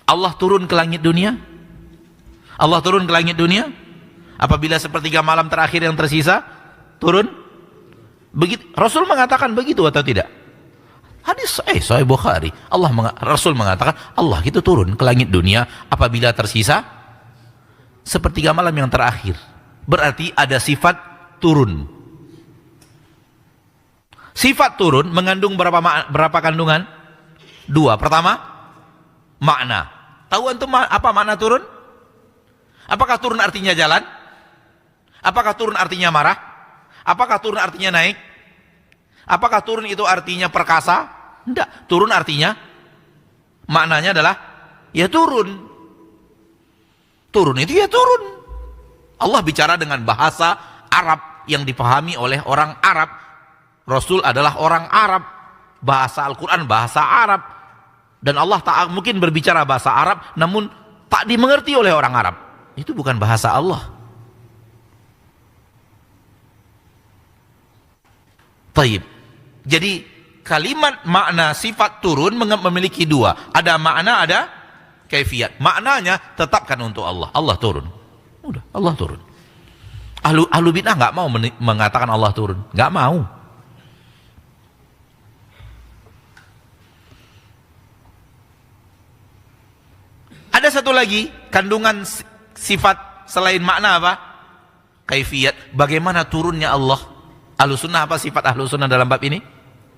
Allah turun ke langit dunia? Allah turun ke langit dunia? Apabila sepertiga malam terakhir yang tersisa, turun? Begitu, Rasul mengatakan begitu atau tidak? Hadis Sahih Bukhari. Rasul mengatakan Allah itu turun ke langit dunia apabila tersisa sepertiga malam yang terakhir. Berarti ada sifat turun. Sifat turun mengandung berapa kandungan? Dua. Pertama, makna. Tahu antum apa makna turun? Apakah turun artinya jalan? Apakah turun artinya marah? Apakah turun artinya naik? Apakah turun itu artinya perkasa? Tidak. Turun artinya, maknanya adalah, ya turun. Turun itu ya turun. Allah bicara dengan bahasa Arab yang dipahami oleh orang Arab. Rasul adalah orang Arab. Bahasa Al-Quran bahasa Arab. Dan Allah tak mungkin berbicara bahasa Arab namun tak dimengerti oleh orang Arab. Itu bukan bahasa Allah. Taib. Jadi kalimat makna sifat turun memiliki dua. Ada makna, ada kaifiyat. Maknanya tetapkan untuk Allah. Allah turun. Udah, Allah turun. Ahlu bid'ah nggak mau mengatakan Allah turun. Nggak mau. Ada satu lagi kandungan sifat selain makna apa? Kaifiyat. Bagaimana turunnya Allah? Ahlu sunnah apa sifat ahlu sunnah dalam bab ini?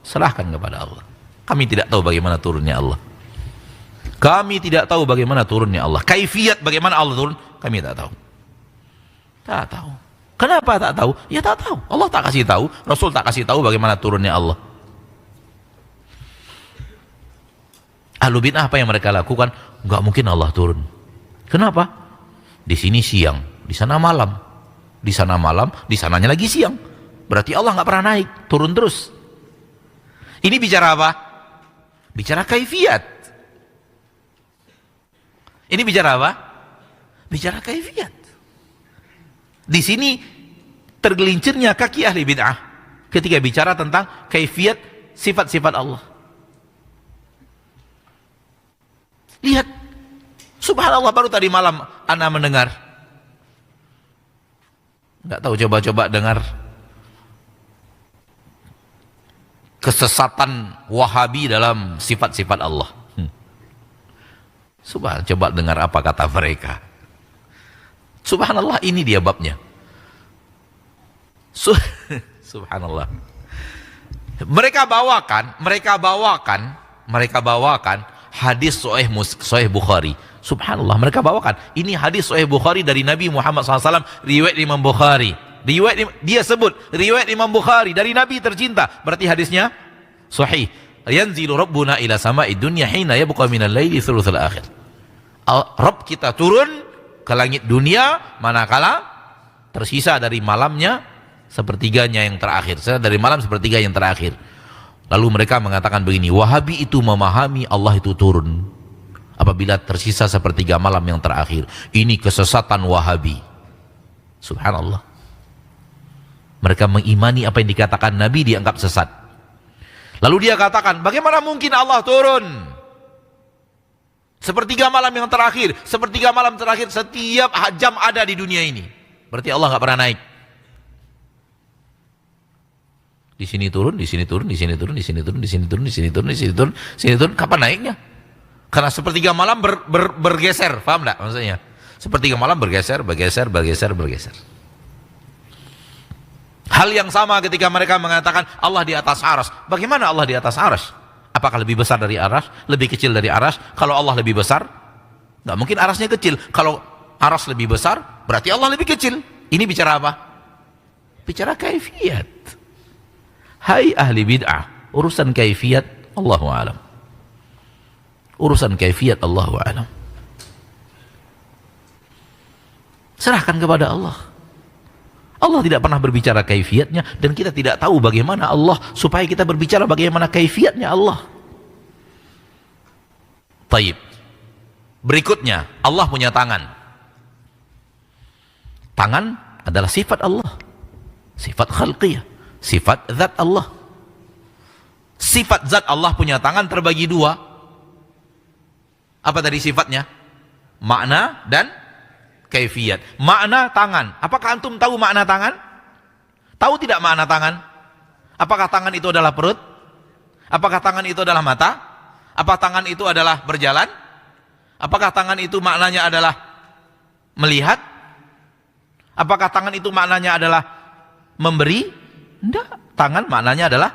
Serahkan kepada Allah. Kami tidak tahu bagaimana turunnya Allah. Kami tidak tahu bagaimana turunnya Allah. Kaifiyat bagaimana Allah turun, kami tak tahu. Tak tahu. Kenapa tak tahu? Ya tak tahu. Allah tak kasih tahu, Rasul tak kasih tahu bagaimana turunnya Allah. Ahlu bid'ah apa yang mereka lakukan? Enggak mungkin Allah turun. Kenapa? Di sini siang, di sana malam. Di sana malam, di sananya lagi siang. Berarti Allah nggak pernah naik, turun terus. Ini bicara apa? Bicara kaifiyat. Ini bicara apa? Bicara kaifiyat. Di sini tergelincirnya kaki ahli bid'ah ketika bicara tentang kaifiyat sifat-sifat Allah. Lihat, subhanallah, baru tadi malam ana mendengar. Nggak tahu, coba-coba dengar kesesatan Wahabi dalam sifat-sifat Allah. Coba dengar apa kata mereka. Subhanallah, ini dia babnya. Subhanallah. Mereka bawakan hadis Sahih Bukhari. Subhanallah, mereka bawakan ini hadis Sahih Bukhari dari Nabi Muhammad SAW, riwayat Imam Bukhari. Dia sebut riwayat Imam Bukhari dari Nabi tercinta, berarti hadisnya sahih. Yanzilu rabbuna ila sama'id dunya hina yabqa minal laili thuluthul akhir. Rabb kita turun ke langit dunia manakala tersisa dari malamnya sepertiganya yang terakhir. Dari malam sepertiga yang terakhir. Lalu mereka mengatakan begini, Wahabi itu memahami Allah itu turun apabila tersisa sepertiga malam yang terakhir. Ini kesesatan Wahabi. Subhanallah. Mereka mengimani apa yang dikatakan Nabi dianggap sesat. Lalu dia katakan, bagaimana mungkin Allah turun? Sepertiga malam yang terakhir, sepertiga malam terakhir setiap jam ada di dunia ini. Berarti Allah nggak pernah naik. Di sini turun, di sini turun, di sini turun, di sini turun, di sini turun, di sini turun, di sini turun, di sini turun. Kapan naiknya? Karena sepertiga malam bergeser, paham nggak maksudnya? Sepertiga malam bergeser. Hal yang sama ketika mereka mengatakan Allah di atas aras. Bagaimana Allah di atas aras? Apakah lebih besar dari aras? Lebih kecil dari aras? Kalau Allah lebih besar, nggak mungkin arasnya kecil. Kalau aras lebih besar, berarti Allah lebih kecil. Ini bicara apa? Bicara kaifiyat. Hai ahli bid'ah, urusan kaifiyat Allahu a'lam. Urusan kaifiyat Allahu a'lam. Serahkan kepada Allah. Allah tidak pernah berbicara kaifiyatnya dan kita tidak tahu bagaimana Allah supaya kita berbicara bagaimana kaifiatnya Allah. Taib. Berikutnya, Allah punya tangan. Tangan adalah sifat Allah. Sifat khalqiyah, sifat zat Allah. Sifat zat Allah punya tangan terbagi dua. Apa tadi sifatnya? Makna dan kaifiyat. Makna tangan. Apakah antum tahu makna tangan? Tahu tidak makna tangan? Apakah tangan itu adalah perut? Apakah tangan itu adalah mata? Apakah tangan itu adalah berjalan? Apakah tangan itu maknanya adalah melihat? Apakah tangan itu maknanya adalah memberi? Tidak. Tangan maknanya adalah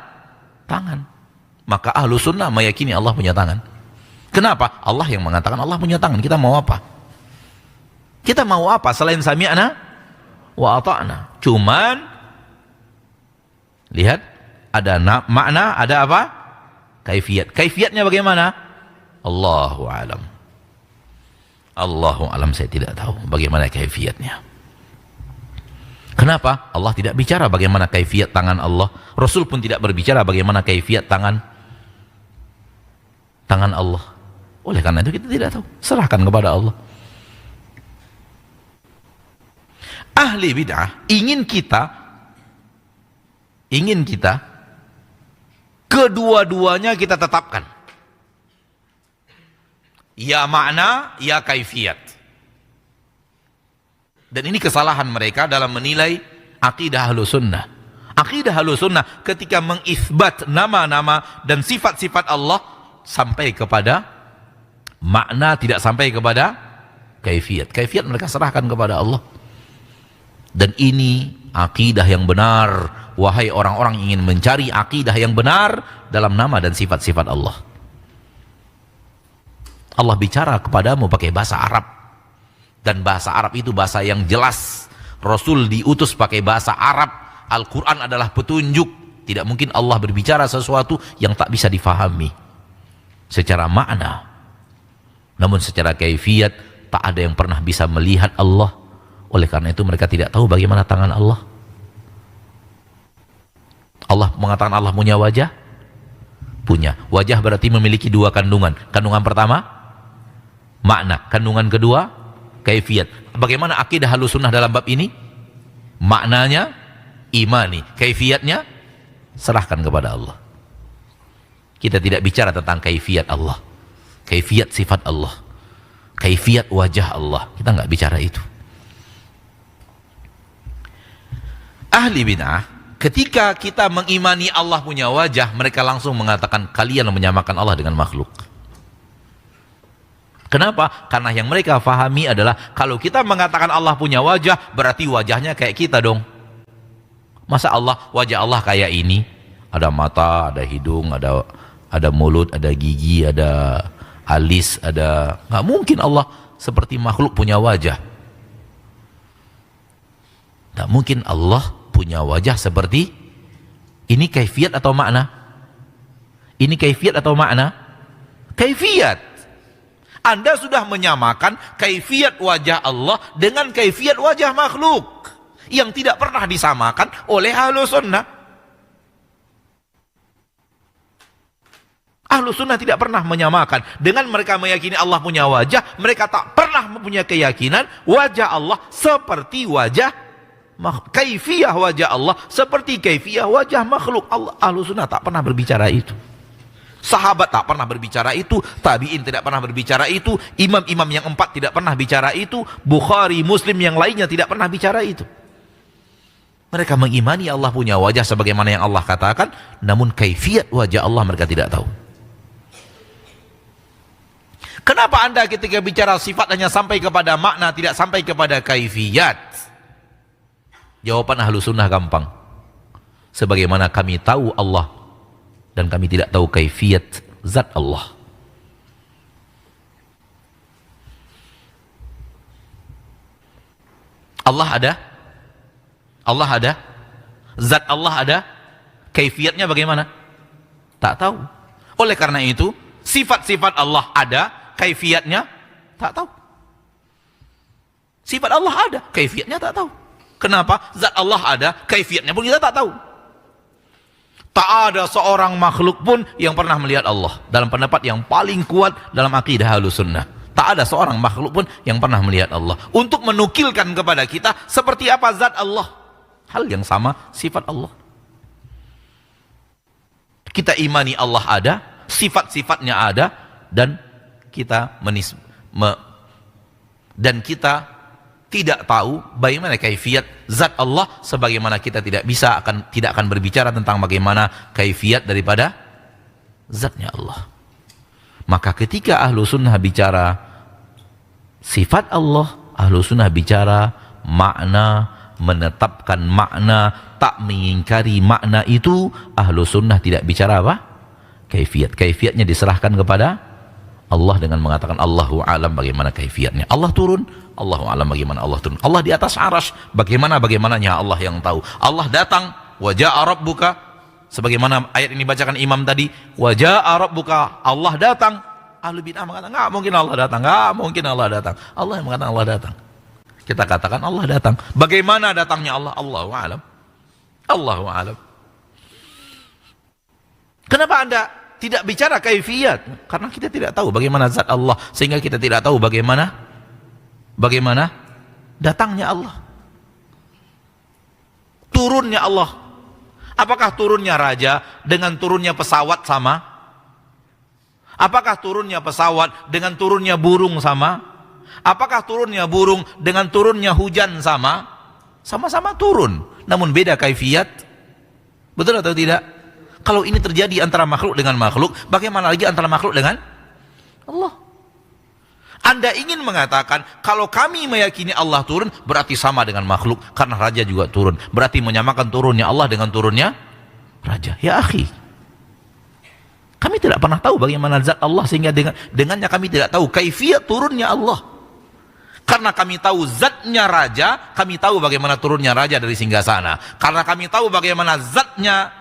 tangan. Maka ahlu sunnah meyakini Allah punya tangan. Kenapa? Allah yang mengatakan Allah punya tangan. Kita mau apa? Kita mau apa selain sami'na wa ata'na? Cuman lihat, ada makna, ada apa? Kaifiyat. Kaifiyatnya bagaimana? Allahu alam. Allahu alam, saya tidak tahu bagaimana kaifiyatnya. Kenapa? Allah tidak bicara bagaimana kaifiyat tangan Allah. Rasul pun tidak berbicara bagaimana kaifiyat tangan Allah. Oleh karena itu kita tidak tahu. Serahkan kepada Allah. Ahli bid'ah ingin kita kedua-duanya kita tetapkan. Ya makna, ya kaifiyat. Dan ini kesalahan mereka dalam menilai akidah Ahlus Sunnah. Akidah Ahlus Sunnah ketika mengisbat nama-nama dan sifat-sifat Allah sampai kepada makna, tidak sampai kepada kaifiyat. Kaifiyat mereka serahkan kepada Allah. Dan ini akidah yang benar. Wahai orang-orang ingin mencari akidah yang benar dalam nama dan sifat-sifat Allah. Allah bicara kepadamu pakai bahasa Arab. Dan bahasa Arab itu bahasa yang jelas. Rasul diutus pakai bahasa Arab. Al-Quran adalah petunjuk. Tidak mungkin Allah berbicara sesuatu yang tak bisa difahami secara makna. Namun secara kaifiyat tak ada yang pernah bisa melihat Allah. Oleh karena itu mereka tidak tahu bagaimana tangan Allah. Allah mengatakan Allah punya wajah? Punya. Wajah berarti memiliki dua kandungan. Kandungan pertama, makna. Kandungan kedua, kaifiyat. Bagaimana akidah Ahlus Sunnah dalam bab ini? Maknanya, imani. Kaifiyatnya, serahkan kepada Allah. Kita tidak bicara tentang kaifiyat Allah. Kaifiyat sifat Allah. Kaifiyat wajah Allah. Kita nggak bicara itu. Ahli bid'ah, ketika kita mengimani Allah punya wajah, mereka langsung mengatakan kalian menyamakan Allah dengan makhluk. Kenapa? Karena yang mereka fahami adalah kalau kita mengatakan Allah punya wajah, berarti wajahnya kayak kita dong. Masa wajah Allah kayak ini? Ada mata, ada hidung, ada mulut, ada gigi, ada alis, ada... Nggak mungkin Allah seperti makhluk punya wajah. Nggak mungkin Allah punya wajah seperti ini. Kaifiyat atau makna? Ini kaifiyat atau makna? Kaifiyat. Anda sudah menyamakan kaifiyat wajah Allah dengan kaifiyat wajah makhluk yang tidak pernah disamakan oleh Ahlus Sunnah. Ahlus Sunnah tidak pernah menyamakan. Dengan mereka meyakini Allah punya wajah, mereka tak pernah mempunyai keyakinan wajah Allah seperti wajah kaifiyah wajah Allah seperti kaifiyah wajah makhluk. Ahlus Sunnah tak pernah berbicara itu. Sahabat tak pernah berbicara itu. Tabi'in tidak pernah berbicara itu. Imam-imam yang 4 tidak pernah bicara itu. Bukhari, Muslim yang lainnya tidak pernah bicara itu. Mereka mengimani Allah punya wajah sebagaimana yang Allah katakan, namun kaifiyat wajah Allah mereka tidak tahu. Kenapa Anda ketika bicara sifat hanya sampai kepada makna, tidak sampai kepada kaifiyat? Jawaban Ahlus Sunnah gampang. Sebagaimana kami tahu Allah dan kami tidak tahu kaifiyat zat Allah. Allah ada? Allah ada? Zat Allah ada? Kaifiyatnya bagaimana? Tak tahu. Oleh karena itu, sifat-sifat Allah ada, kaifiyatnya tak tahu. Sifat Allah ada, kaifiyatnya tak tahu. Kenapa? Zat Allah ada, kaifiyatnya pun kita tak tahu. Tak ada seorang makhluk pun yang pernah melihat Allah. Dalam pendapat yang paling kuat dalam akidah Ahlus Sunnah, tak ada seorang makhluk pun yang pernah melihat Allah. Untuk menukilkan kepada kita seperti apa zat Allah, hal yang sama sifat Allah. Kita imani Allah ada, sifat-sifatnya ada, dan kita dan kita tidak tahu bagaimana kaifiat zat Allah, sebagaimana kita tidak akan berbicara tentang bagaimana kaifiat daripada zatnya Allah. Maka ketika ahlu sunnah bicara sifat Allah, ahlu sunnah bicara makna, menetapkan makna, tak mengingkari makna itu. Ahlu sunnah tidak bicara apa? Kaifiat. Kaifiatnya diserahkan kepada Allah dengan mengatakan Allahu a'lam bagaimana kaifiatnya. Allah turun, Allahu a'lam bagaimana Allah turun. Allah di atas arsy, bagaimananya Allah yang tahu. Allah datang, wa jaa rabbuka, sebagaimana ayat ini bacakan imam tadi, wa jaa rabbuka, Allah datang. Ahlu bid'ah mengatakan enggak mungkin Allah datang, enggak mungkin Allah datang. Allah yang mengatakan Allah datang. Kita katakan Allah datang. Bagaimana datangnya Allah? Allahu a'lam. Allahu a'lam. Kenapa Anda tidak bicara kaifiat? Karena kita tidak tahu bagaimana zat Allah, sehingga kita tidak tahu bagaimana datangnya Allah. Turunnya Allah. Apakah turunnya raja dengan turunnya pesawat sama? Apakah turunnya pesawat dengan turunnya burung sama? Apakah turunnya burung dengan turunnya hujan sama? Sama-sama turun, namun beda kaifiat. Betul atau tidak? Kalau ini terjadi antara makhluk dengan makhluk, bagaimana lagi antara makhluk dengan Allah? Anda ingin mengatakan kalau kami meyakini Allah turun berarti sama dengan makhluk, karena raja juga turun, berarti menyamakan turunnya Allah dengan turunnya raja. Ya akhi, kami tidak pernah tahu bagaimana zat Allah, sehingga dengannya kami tidak tahu kaifiat turunnya Allah. Karena kami tahu zatnya raja, kami tahu bagaimana turunnya raja dari singgasana. Karena kami tahu bagaimana zatnya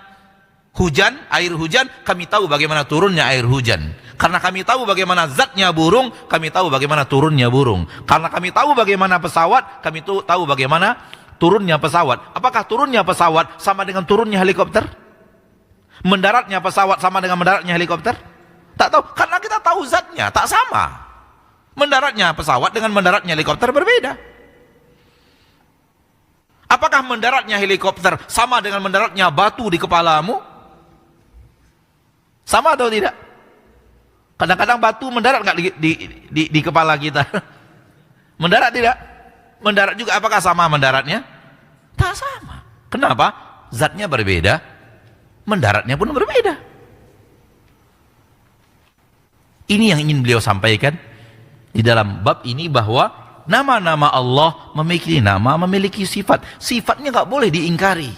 hujan, air hujan, kami tahu bagaimana turunnya air hujan. Karena kami tahu bagaimana zatnya burung, kami tahu bagaimana turunnya burung. Karena kami tahu bagaimana pesawat, kami tahu bagaimana turunnya pesawat. Apakah turunnya pesawat sama dengan turunnya helikopter? Mendaratnya pesawat sama dengan mendaratnya helikopter? Tak tahu, karena kita tahu zatnya tak sama. Mendaratnya pesawat dengan mendaratnya helikopter berbeda. Apakah mendaratnya helikopter sama dengan mendaratnya batu di kepalamu? Sama atau tidak? Kadang-kadang batu mendarat nggak di kepala kita? Mendarat tidak? Mendarat juga, apakah sama mendaratnya? Tak sama. Kenapa? Zatnya berbeda, mendaratnya pun berbeda. Ini yang ingin beliau sampaikan di dalam bab ini, bahwa nama-nama Allah memiliki nama, memiliki sifat. Sifatnya nggak boleh diingkari,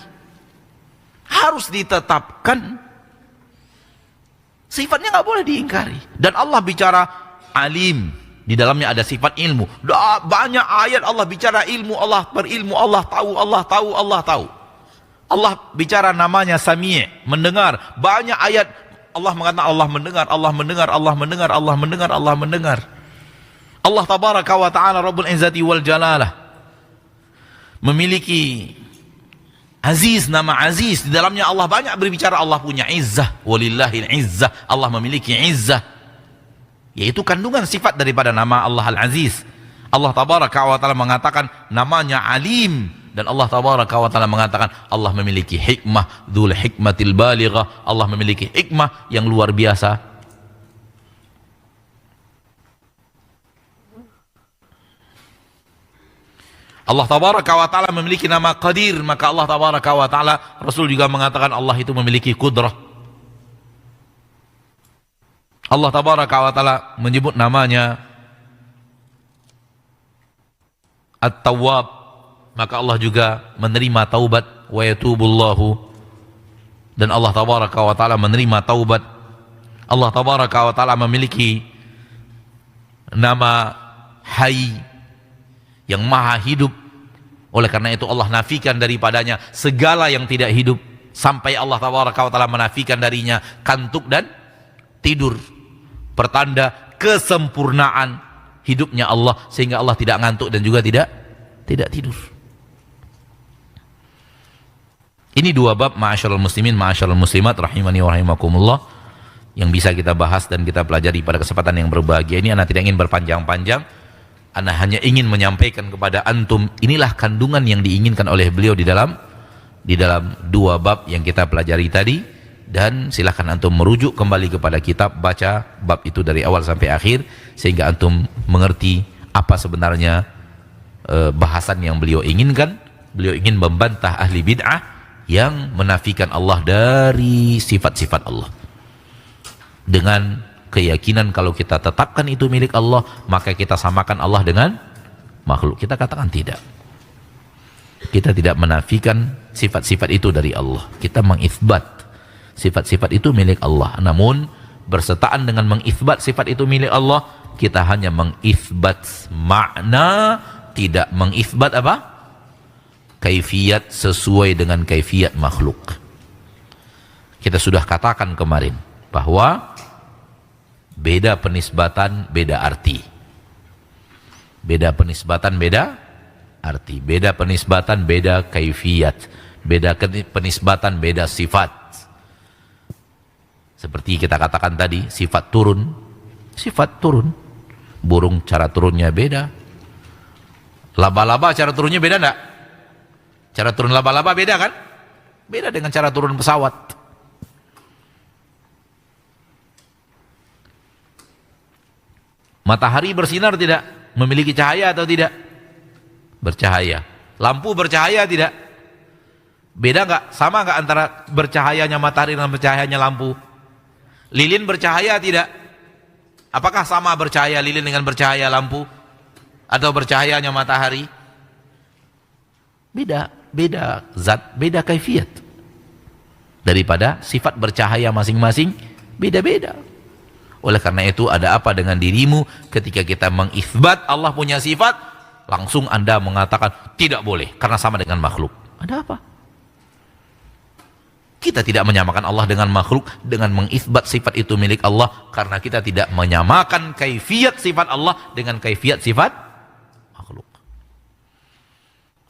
harus ditetapkan. Sifatnya nggak boleh diingkari. Dan Allah bicara alim, di dalamnya ada sifat ilmu. Banyak ayat Allah bicara ilmu, Allah berilmu, Allah tahu, Allah tahu, Allah tahu. Allah bicara namanya Sami', mendengar. Banyak ayat Allah mengatakan Allah mendengar, Allah mendengar, Allah mendengar, Allah mendengar, Allah mendengar. Allah tabaraka wa ta'ala Rabbul Izzati wal Jalalah memiliki Aziz, nama Aziz. Di dalamnya Allah banyak berbicara, Allah punya izzah, walillahil izzah, Allah memiliki izzah, yaitu kandungan sifat daripada nama Allah Al-Aziz. Allah tabaraka wa ta'ala mengatakan namanya Alim, dan Allah tabaraka wa ta'ala mengatakan Allah memiliki hikmah, dzul hikmatil balighah, Allah memiliki hikmah yang luar biasa. Allah tabaraka wa ta'ala memiliki nama Qadir, maka Allah tabaraka wa ta'ala, Rasul juga mengatakan Allah itu memiliki kudrah. Allah tabaraka wa ta'ala menyebut namanya At-Tawwab, maka Allah juga menerima taubat, wa yatubullahu, dan Allah tabaraka wa ta'ala menerima taubat. Allah tabaraka wa ta'ala memiliki nama Hayy, yang maha hidup. Oleh karena itu Allah nafikan daripadanya segala yang tidak hidup, sampai Allah tabaraka wa ta'ala menafikan darinya kantuk dan tidur, pertanda kesempurnaan hidupnya Allah, sehingga Allah tidak ngantuk dan juga tidak tidur. Ini dua bab, ma'asyiral muslimin, ma'asyiral muslimat, rahimani wa rahimakumullah, yang bisa kita bahas dan kita pelajari pada kesempatan yang berbahagia ini. Ana tidak ingin berpanjang-panjang, Ana hanya ingin menyampaikan kepada antum, inilah kandungan yang diinginkan oleh beliau di dalam dua bab yang kita pelajari tadi, Dan silahkan antum merujuk kembali kepada kitab, baca bab itu dari awal sampai akhir, sehingga antum mengerti apa sebenarnya bahasan yang beliau inginkan. Beliau ingin membantah ahli bid'ah yang menafikan Allah dari sifat-sifat Allah, dengan keyakinan kalau kita tetapkan itu milik Allah, maka kita samakan Allah dengan makhluk. Kita katakan tidak. Kita tidak menafikan sifat-sifat itu dari Allah. Kita mengisbat sifat-sifat itu milik Allah. Namun bersertaan dengan mengisbat sifat itu milik Allah, kita hanya mengisbat makna, tidak mengisbat apa? Kaifiyat sesuai dengan kaifiyat makhluk. Kita sudah katakan kemarin bahwa beda penisbatan, beda arti. Beda penisbatan, beda arti. Beda penisbatan, beda kaifiyat. Beda penisbatan, beda sifat. Seperti kita katakan tadi, sifat turun. Sifat turun. Burung cara turunnya beda. Laba-laba cara turunnya beda enggak? Cara turun laba-laba beda kan? Beda dengan cara turun pesawat. Matahari bersinar tidak? Memiliki cahaya atau tidak? Bercahaya. Lampu bercahaya tidak? Beda enggak? Sama enggak antara bercahayanya matahari dan bercahayanya lampu? Lilin bercahaya tidak? Apakah sama bercahaya lilin dengan bercahaya lampu? Atau bercahayanya matahari? Beda, beda zat, beda kaifiat. Daripada sifat bercahaya masing-masing, beda-beda. Oleh karena itu, ada apa dengan dirimu ketika kita mengisbat Allah punya sifat, langsung Anda mengatakan tidak boleh karena sama dengan makhluk. Ada apa? Kita tidak menyamakan Allah dengan makhluk dengan mengisbat sifat itu milik Allah, karena kita tidak menyamakan kaifiat sifat Allah dengan kaifiat sifat makhluk.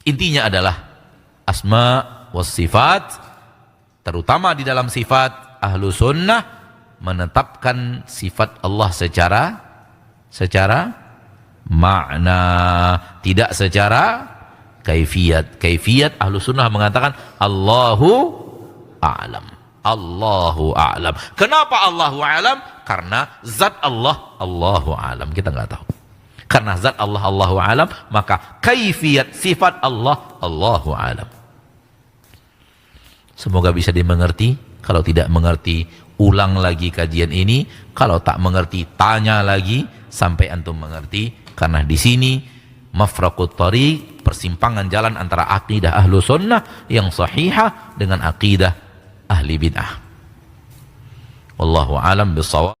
Intinya adalah asma was sifat, terutama di dalam sifat, ahlu sunnah menetapkan sifat Allah secara makna, tidak secara kaifiat. Kaifiat ahlu sunnah mengatakan Allahu a'lam. Allahu a'lam. Kenapa Allahu a'lam? Karena zat Allah, Allahu a'lam. Kita nggak tahu. Karena zat Allah, Allahu a'lam, maka kaifiat sifat Allah, Allahu a'lam. Semoga bisa dimengerti. Kalau tidak mengerti, ulang lagi kajian ini. Kalau tak mengerti, tanya lagi sampai antum mengerti. Karena di sini mafraqut thariq, persimpangan jalan antara akidah ahlu sunnah yang sahihah dengan akidah ahli bid'ah. Wallahu a'lam bissawab.